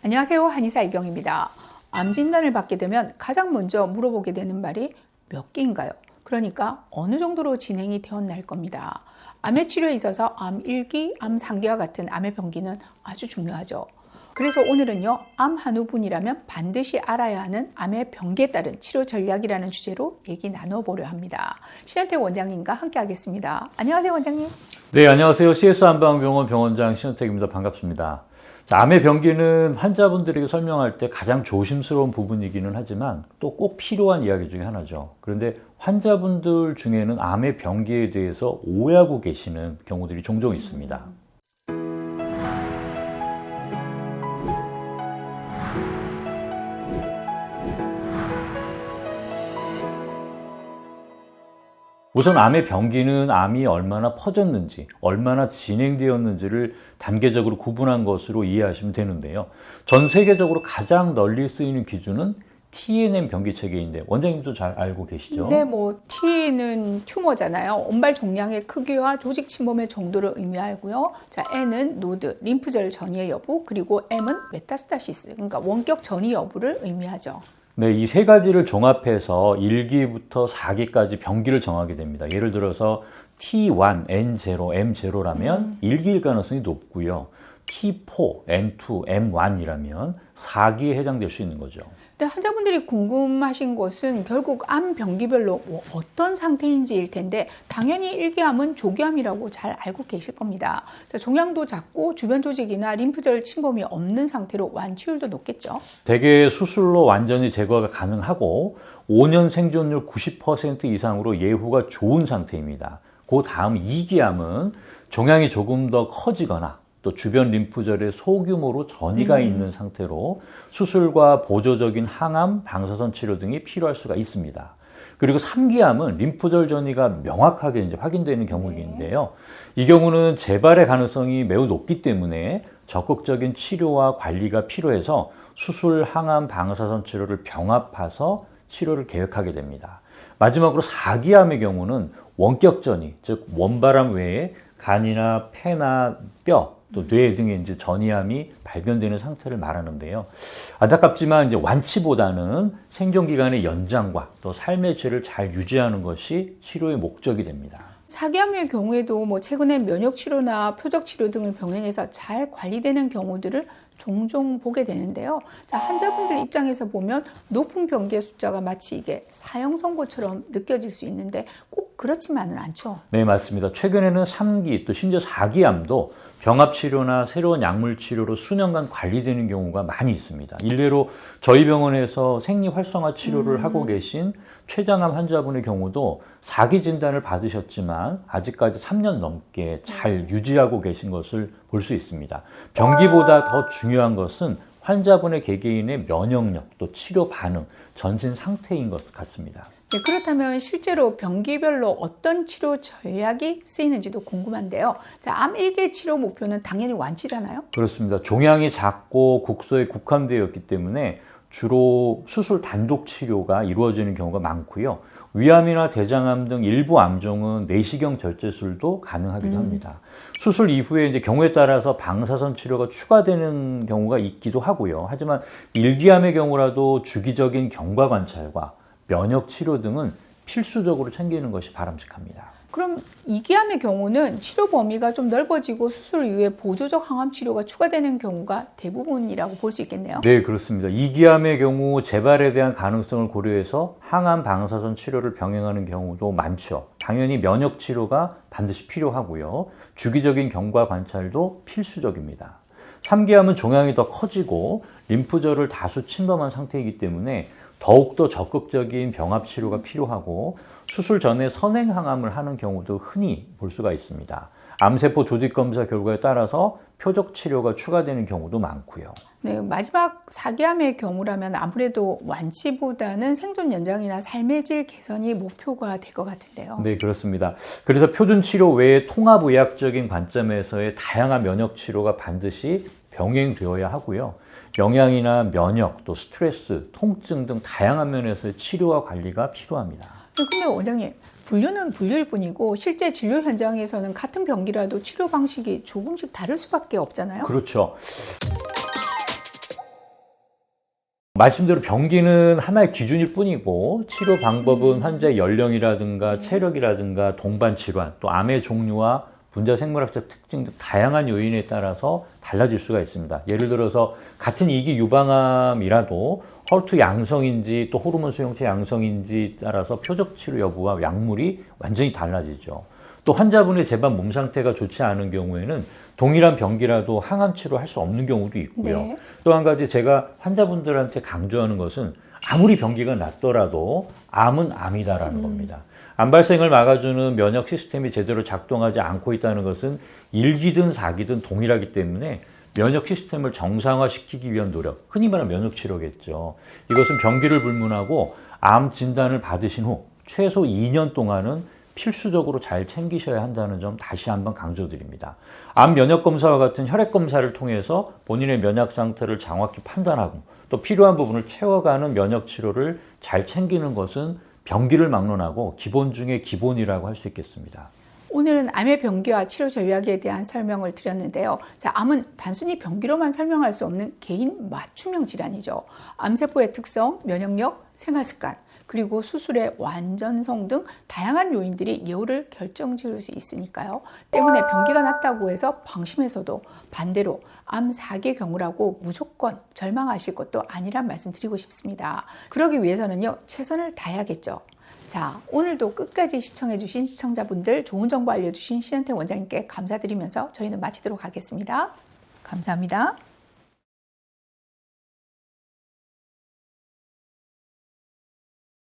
안녕하세요. 한의사 이경입니다. 암 진단을 받게 되면 가장 먼저 물어보게 되는 말이 몇 기인가요? 그러니까 어느 정도로 진행이 되었나 겁니다. 암의 치료에 있어서 암 1기, 암 3기와 같은 암의 병기는 아주 중요하죠. 그래서 오늘은요, 암 한우분이라면 반드시 알아야 하는 암의 병기에 따른 치료 전략이라는 주제로 얘기 나눠보려 합니다. 신현택 원장님과 함께 하겠습니다. 안녕하세요, 원장님. 네, 안녕하세요. CS 한방병원 병원장 신현택입니다. 반갑습니다. 자, 암의 병기는 환자분들에게 설명할 때 가장 조심스러운 부분이기는 하지만 또 꼭 필요한 이야기 중에 하나죠. 그런데 환자분들 중에는 암의 병기에 대해서 오해하고 계시는 경우들이 종종 있습니다. 우선 암의 병기는 암이 얼마나 퍼졌는지, 얼마나 진행되었는지를 단계적으로 구분한 것으로 이해하시면 되는데요. 전 세계적으로 가장 널리 쓰이는 기준은 TNM 병기 체계인데 원장님도 잘 알고 계시죠? 네, T는 튜머잖아요. 온발 종양의 크기와 조직 침범의 정도를 의미하고요. 자, N은 노드, 림프절 전이의 여부, 그리고 M은 메타스타시스, 그러니까 원격 전이 여부를 의미하죠. 네, 이 세 가지를 종합해서 1기부터 4기까지 병기를 정하게 됩니다. 예를 들어서 T1, N0, M0라면 1기일 가능성이 높고요. T4, N2, M1이라면 4기에 해당될 수 있는 거죠. 근데 환자분들이 궁금하신 것은 결국 암 병기별로 어떤 상태인지일 텐데 당연히 1기암은 조기암이라고 잘 알고 계실 겁니다. 종양도 작고 주변 조직이나 림프절 침범이 없는 상태로 완치율도 높겠죠. 대개 수술로 완전히 제거가 가능하고 5년 생존율 90% 이상으로 예후가 좋은 상태입니다. 그 다음 2기암은 종양이 조금 더 커지거나 또 주변 림프절에 소규모로 전이가 있는 상태로 수술과 보조적인 항암, 방사선 치료 등이 필요할 수가 있습니다. 그리고 3기암은 림프절 전이가 명확하게 이제 확인되는 경우인데요. 이 경우는 재발의 가능성이 매우 높기 때문에 적극적인 치료와 관리가 필요해서 수술, 항암, 방사선 치료를 병합해서 치료를 계획하게 됩니다. 마지막으로 4기암의 경우는 원격 전이, 즉 원바람 외에 간이나 폐나 뼈, 또 뇌 등의 이제 전이암이 발견되는 상태를 말하는데요. 안타깝지만 이제 완치보다는 생존 기간의 연장과 또 삶의 질을 잘 유지하는 것이 치료의 목적이 됩니다. 4기암의 경우에도 최근에 면역 치료나 표적 치료 등을 병행해서 잘 관리되는 경우들을 종종 보게 되는데요. 자, 환자분들 입장에서 보면 높은 병기의 숫자가 마치 이게 사형 선고처럼 느껴질 수 있는데 꼭 그렇지만은 않죠. 네, 맞습니다. 최근에는 3기 또 심지어 4기암도 병합 치료나 새로운 약물 치료로 수년간 관리되는 경우가 많이 있습니다. 일례로 저희 병원에서 생리 활성화 치료를 하고 계신 췌장암 환자분의 경우도 4기 진단을 받으셨지만 아직까지 3년 넘게 잘 유지하고 계신 것을 볼 수 있습니다. 병기보다 더 중요한 것은 환자분의 개개인의 면역력 또 치료 반응, 전신 상태인 것 같습니다. 네, 그렇다면 실제로 병기별로 어떤 치료 전략이 쓰이는지도 궁금한데요. 자, 암 1기 치료 목표는 당연히 완치잖아요. 그렇습니다. 종양이 작고 국소에 국한되어 있기 때문에 주로 수술 단독 치료가 이루어지는 경우가 많고요. 위암이나 대장암 등 일부 암종은 내시경 절제술도 가능하기도 합니다. 수술 이후에 이제 경우에 따라서 방사선 치료가 추가되는 경우가 있기도 하고요. 하지만 1기암의 경우라도 주기적인 경과 관찰과 면역 치료 등은 필수적으로 챙기는 것이 바람직합니다. 그럼 2기암의 경우는 치료 범위가 좀 넓어지고 수술 이후에 보조적 항암 치료가 추가되는 경우가 대부분이라고 볼 수 있겠네요. 네, 그렇습니다. 2기암의 경우 재발에 대한 가능성을 고려해서 항암 방사선 치료를 병행하는 경우도 많죠. 당연히 면역 치료가 반드시 필요하고요. 주기적인 경과 관찰도 필수적입니다. 3기암은 종양이 더 커지고 림프절을 다수 침범한 상태이기 때문에 더욱더 적극적인 병합 치료가 필요하고 수술 전에 선행 항암을 하는 경우도 흔히 볼 수가 있습니다. 암세포 조직 검사 결과에 따라서 표적 치료가 추가되는 경우도 많고요. 네, 마지막 4기암의 경우라면 아무래도 완치보다는 생존 연장이나 삶의 질 개선이 목표가 될 것 같은데요. 네, 그렇습니다. 그래서 표준 치료 외에 통합의학적인 관점에서의 다양한 면역 치료가 반드시 병행되어야 하고요. 영양이나 면역, 또 스트레스, 통증 등 다양한 면에서의 치료와 관리가 필요합니다. 근데 원장님, 분류는 분류일 뿐이고 실제 진료 현장에서는 같은 병기라도 치료 방식이 조금씩 다를 수밖에 없잖아요. 그렇죠. 말씀대로 병기는 하나의 기준일 뿐이고 치료 방법은 환자의 연령이라든가 체력이라든가 동반 질환, 또 암의 종류와 분자 생물학적 특징 등 다양한 요인에 따라서 달라질 수가 있습니다. 예를 들어서 같은 이기 유방암이라도 헐투 양성인지 또 호르몬 수용체 양성인지 따라서 표적 치료 여부와 약물이 완전히 달라지죠. 또 환자분의 재반 몸 상태가 좋지 않은 경우에는 동일한 병기라도 항암 치료할 수 없는 경우도 있고요. 네. 또 한 가지 제가 환자분들한테 강조하는 것은 아무리 병기가 낫더라도 암은 암이다라는 겁니다. 암 발생을 막아주는 면역 시스템이 제대로 작동하지 않고 있다는 것은 1기든 4기든 동일하기 때문에 면역 시스템을 정상화시키기 위한 노력, 흔히 말하는 면역 치료겠죠. 이것은 병기를 불문하고 암 진단을 받으신 후 최소 2년 동안은 필수적으로 잘 챙기셔야 한다는 점 다시 한번 강조드립니다. 암 면역 검사와 같은 혈액 검사를 통해서 본인의 면역 상태를 정확히 판단하고 또 필요한 부분을 채워가는 면역 치료를 잘 챙기는 것은 병기를 막론하고 기본 중에 기본이라고 할 수 있겠습니다. 오늘은 암의 병기와 치료 전략에 대한 설명을 드렸는데요. 자, 암은 단순히 병기로만 설명할 수 없는 개인 맞춤형 질환이죠. 암세포의 특성, 면역력, 생활습관, 그리고 수술의 완전성 등 다양한 요인들이 예후를 결정지을 수 있으니까요. 때문에 병기가 낫다고 해서 방심해서도 반대로 암 4기 경우라고 무조건 절망하실 것도 아니란 말씀 드리고 싶습니다. 그러기 위해서는요, 최선을 다해야겠죠. 자, 오늘도 끝까지 시청해주신 시청자분들 좋은 정보 알려주신 신현태 원장님께 감사드리면서 저희는 마치도록 하겠습니다. 감사합니다.